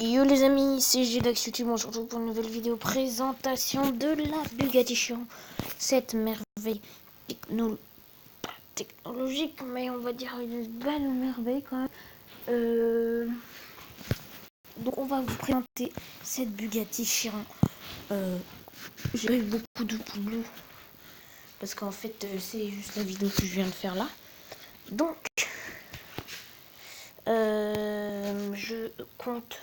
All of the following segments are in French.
Yo les amis, c'est Gdax YouTube, on se retrouve pour une nouvelle vidéo présentation de la Bugatti Chiron. Cette merveille technologique, mais on va dire une belle merveille quand même. Donc on va vous présenter cette Bugatti Chiron. J'ai eu beaucoup de pouces bleus parce qu'en fait c'est juste la vidéo que je viens de faire là. Donc je compte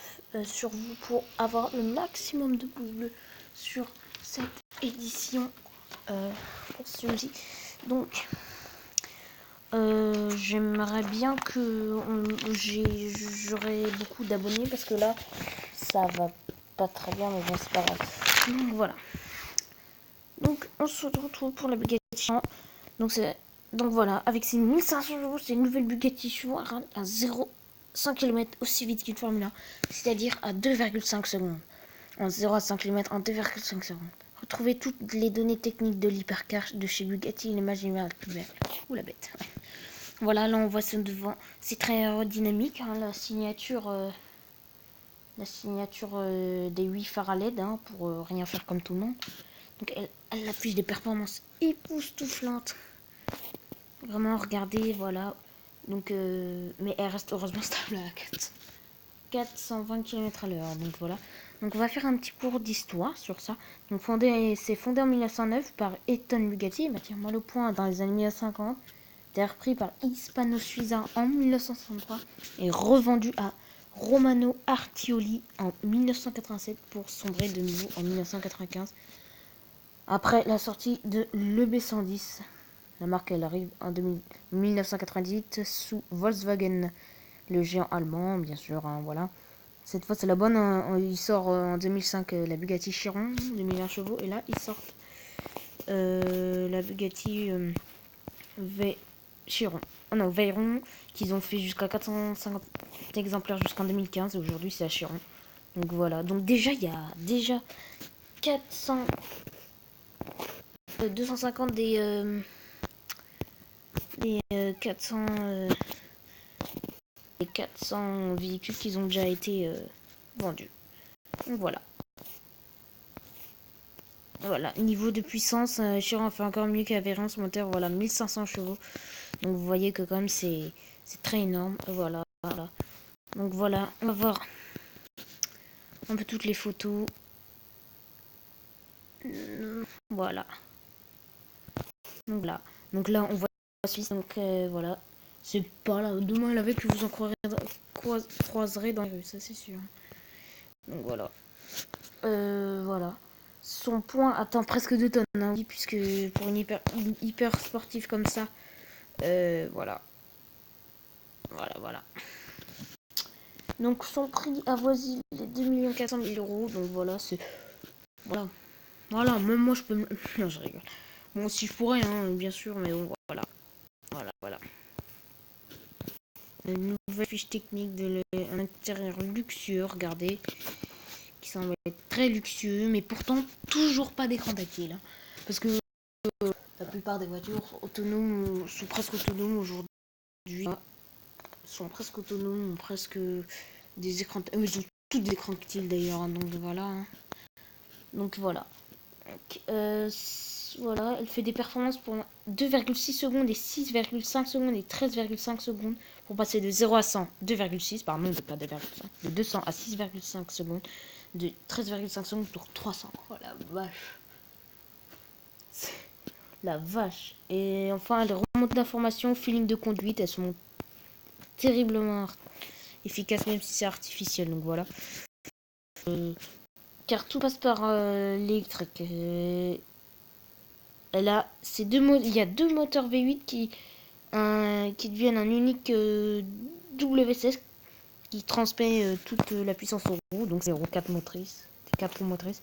sur vous pour avoir le maximum de pouces bleus sur cette édition pour celui-ci. Donc j'aimerais bien que j'aurai beaucoup d'abonnés parce que là ça va pas très bien, mais bon c'est pas grave. Donc voilà. Donc on se retrouve pour la Bugatti Chiron. Donc voilà, avec ces 1500 euros, c'est une nouvelle Bugatti Chiron à 0,1 km aussi vite qu'une Formule 1, c'est-à-dire à 2,5 secondes. En 0 à 5 km en 2,5 secondes. Retrouvez toutes les données techniques de l'hypercar de chez Bugatti, l'image est plus belle. Ouh la bête. Voilà, là on voit son devant. C'est très aérodynamique, hein, la signature des 8 phares à LED, hein, pour rien faire comme tout le monde. Donc elle affiche des performances époustouflantes. Vraiment, regardez, voilà. Donc, mais elle reste heureusement stable à 420 km à l'heure. Donc voilà. Donc on va faire un petit cours d'histoire sur ça. Donc c'est fondé en 1909 par Eton Bugatti, bâti mal au point dans les années 1950. C'était repris par Hispano Suiza en 1963 et revendu à Romano Artioli en 1987 pour sombrer de nouveau en 1995. Après la sortie de l'EB110, la marque elle arrive en 1998 sous Volkswagen, le géant allemand bien sûr, hein, voilà. Cette fois c'est la bonne, hein, il sort en 2005 la Bugatti Chiron, 2001 chevaux, et là ils sortent la Bugatti Chiron. Oh non, Veyron, qu'ils ont fait jusqu'à 450 exemplaires jusqu'en 2015, et aujourd'hui c'est la Chiron. Donc voilà, donc déjà il y a déjà 400 250 des 400 les 400 véhicules qui ont déjà été vendus. Donc voilà. Voilà, niveau de puissance, Chiron fait encore mieux qu'Aveyron, ce moteur, voilà, 1500 chevaux. Donc vous voyez que quand même c'est très énorme. Voilà, voilà. Donc voilà, on va voir un peu toutes les photos. Voilà. Donc là, on voit la Suisse. Donc voilà, c'est pas là. Demain la veille que vous en croiserez dans les rues, ça c'est sûr. Donc voilà. Voilà. Son poids atteint presque 2 tonnes, hein, puisque pour une hyper sportive comme ça, voilà. Voilà. Donc son prix avoisine les 2 400 000 euros. Donc voilà, c'est... Voilà, même moi je peux... Non, je rigole. Bon, si je pourrais, hein, bien sûr, mais bon, voilà. Une nouvelle fiche technique de l'intérieur luxueux, regardez. Qui semble être très luxueux, mais pourtant toujours pas d'écran tactile. Hein, parce que la plupart des voitures autonomes sont presque autonomes aujourd'hui. Sont presque autonomes, presque des écrans. Ils ont tous des écrans tactiles d'ailleurs. Hein, donc voilà. Hein. Donc voilà. Voilà, elle fait des performances pour 2,6 secondes et 6,5 secondes et 13,5 secondes pour passer de 0 à 100. 2,6, pardon, pas 2,5. De 200 à 6,5 secondes. De 13,5 secondes pour 300. Oh la vache. La vache. Et enfin, les remontées d'informations, feeling de conduite, elles sont terriblement efficaces, même si c'est artificiel. Donc voilà. Car tout passe par l'électrique. Il y a deux moteurs V8 qui deviennent un unique W16 qui transmet toute la puissance aux roues. Donc c'est 4 motrices. 4 roues motrices.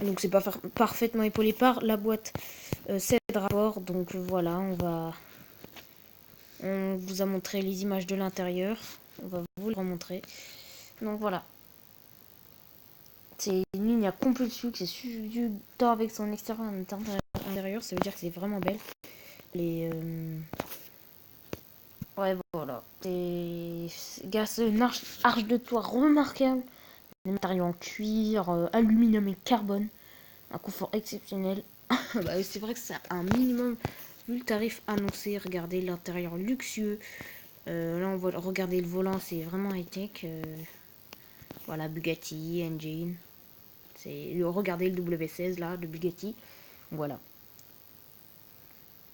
Donc c'est pas parfaitement épaulé par la boîte 7 rapports. Donc voilà, on vous a montré les images de l'intérieur. On va vous le remontrer. Donc voilà. C'est une ligne à complet de sucre. C'est suivi tant avec son extérieur et intérieur. Ça veut dire que c'est vraiment belle. Ouais, Voilà. C'est une arche de toit remarquable. Des matériaux en cuir, aluminium et carbone. Un confort exceptionnel. Bah, c'est vrai que c'est un minimum vu le tarif annoncé. Regardez l'intérieur luxueux. Là, on va regarder le volant, c'est vraiment high-tech. Voilà, Bugatti, Engine. Regardez le W16 là, de Bugatti. Voilà.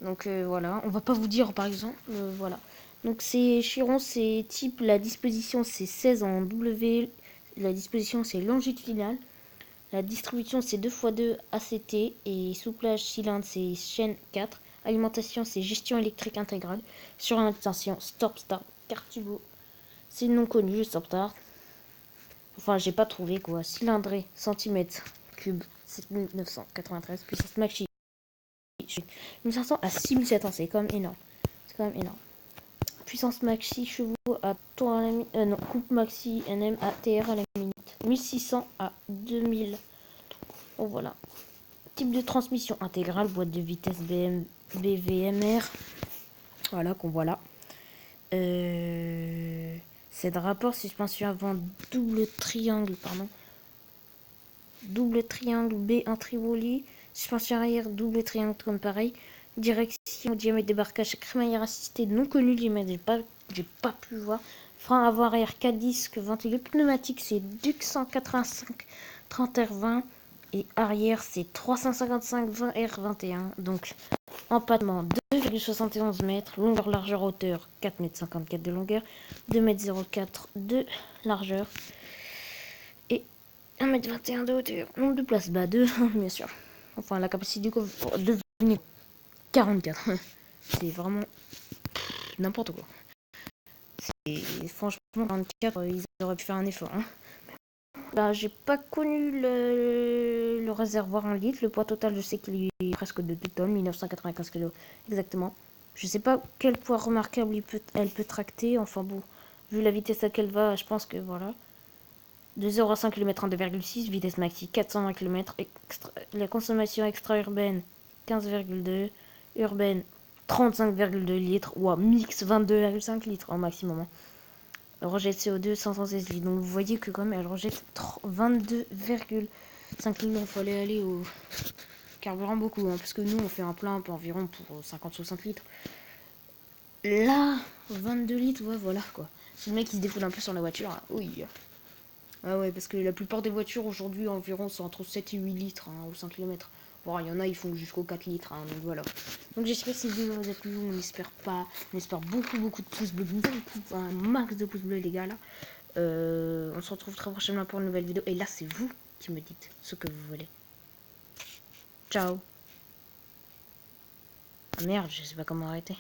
Donc voilà, on va pas vous dire par exemple. Voilà. Donc c'est Chiron, c'est type, la disposition c'est 16 en W. La disposition c'est longitudinale. La distribution c'est 2x2 ACT et souplage cylindre c'est chaîne 4. Alimentation c'est gestion électrique intégrale. Surorientation stop start carte turbo. C'est non connu stop start. Enfin j'ai pas trouvé quoi. Cylindrée centimètres cube 7993 puissance maxi 1500 à 6700, c'est quand même énorme. C'est quand même énorme. Puissance maxi chevaux à tour à la minute. Non, coupe maxi NM à TR à la minute. 1600 à 2000. Oh voilà. Type de transmission intégrale, boîte de vitesse BVMR. Voilà qu'on voit là. C'est de rapport suspension avant double triangle, pardon. Double triangle B en Trivoli. Suspension arrière double triangle comme pareil. Direction diamètre débarquage crémaillère assistée non connu diamètre, j'ai pas pu voir. Frein avant arrière 4 disques ventilés. Pneumatique c'est Duc 185 30R20 et arrière c'est 355 20R21. Donc empattement 2,71 mètres, longueur largeur hauteur 4,54 m de longueur, 2,04 m de largeur et 1,21 m de hauteur. Nombre de places, bah 2 bien sûr. Enfin la capacité du coffre devenir 44. C'est vraiment n'importe quoi. Et franchement, 44, ils auraient pu faire un effort. Hein. Là, j'ai pas connu le réservoir en litres. Le poids total, je sais qu'il est presque de 2 tonnes, 1995 kg exactement. Je sais pas quel poids remarquable elle peut tracter. Enfin bon, vu la vitesse à laquelle va, je pense que voilà. De 0 à 5 km en 2,6, vitesse maxi 420 km. La consommation extra-urbaine 15,2, urbaine 35,2 litres, ou mix 22,5 litres en maximum. Hein. Rejet de CO2 516 litres. Donc vous voyez que quand même elle rejette 22,5 litres. Il fallait aller au carburant beaucoup, hein, parce que nous on fait un plein environ pour 50-60 litres. Là, 22 litres, ouais voilà quoi. C'est le mec qui se défoule un peu sur la voiture. Hein. Oui. Ah ouais, parce que la plupart des voitures aujourd'hui environ sont entre 7 et 8 litres hein, au 5 km. Bon, il y en a, ils font jusqu'aux 4 litres, hein, donc voilà. Donc j'espère que cette vidéo vous a plu, on espère pas, on espère beaucoup de pouces bleus, un max de pouces bleus les gars là. On se retrouve très prochainement pour une nouvelle vidéo, et là c'est vous qui me dites ce que vous voulez. Ciao. Ah merde, je sais pas comment arrêter.